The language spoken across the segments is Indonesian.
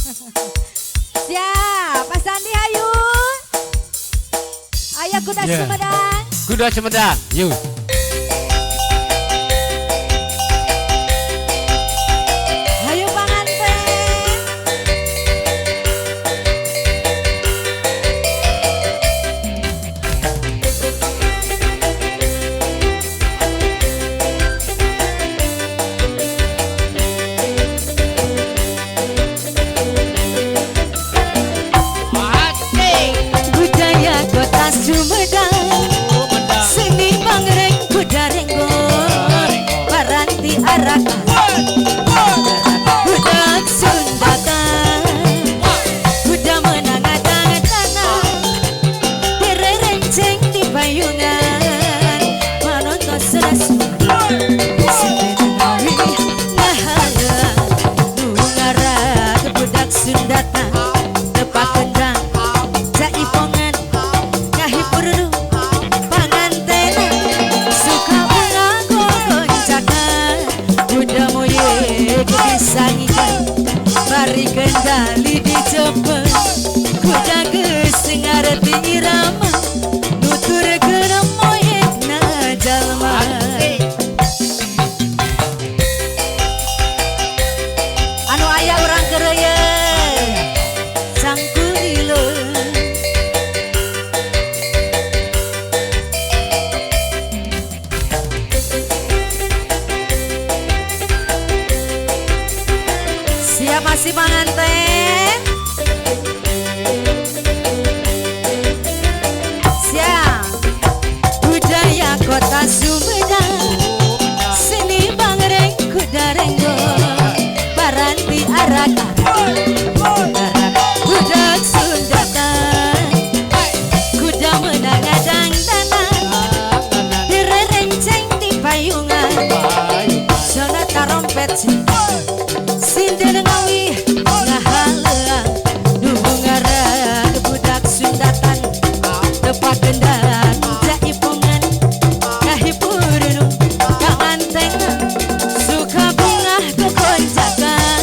Siap, Pak Sandi ayo. Ayo kuda Sumedang. Kuda Sumedang, yuk. Ayo panganten. Budaya kota Sumedang, seni bangreng kuda renggo, paranti arakan, budak Sundatan, kuda menangatang tanah, direrenceng di payungan, manonton serasuri, sebenarnya ngahala, nungara ke budak Sundatan, tepat kendang. Jaipongan ngahibur panganten suka mengaku goncakan kuda moye kebisangikan bari kendali di cepet kuda kesengar di irama nutur kena moye na jalma Anu aya urang kereye. sangkulilo. Siap masih panganten. Siap. Budaya kota Sumedang, seni bangreng kuda renggo, paranti arakan, budak Sundatan, kuda menangadang tanah, direrenceng di payungan, Zona tarompet sindel ngawi ngahala, nubungara ke budak Sundatan, tepat kendang jaipongan, ngahibur panganten suka bunga kekonjakan,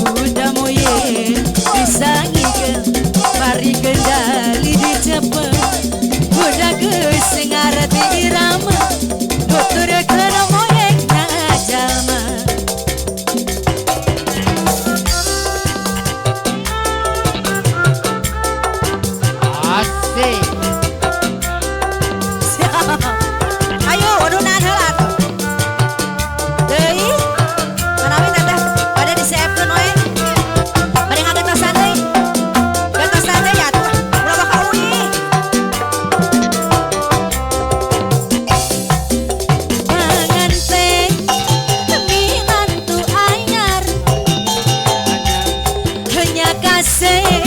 kuda moye disangikeun, mari kendali dicepet, kuda kesengar di irama, nutur kena moye na jalma. Asik. Ayo udunan heula tuh. Deui. Manawi teteh pada disiapkeun we. Bari ngagetosan deui. Getosan deui atuh. Ulah bakal uwi. Panganten minantu anyar hanya kasih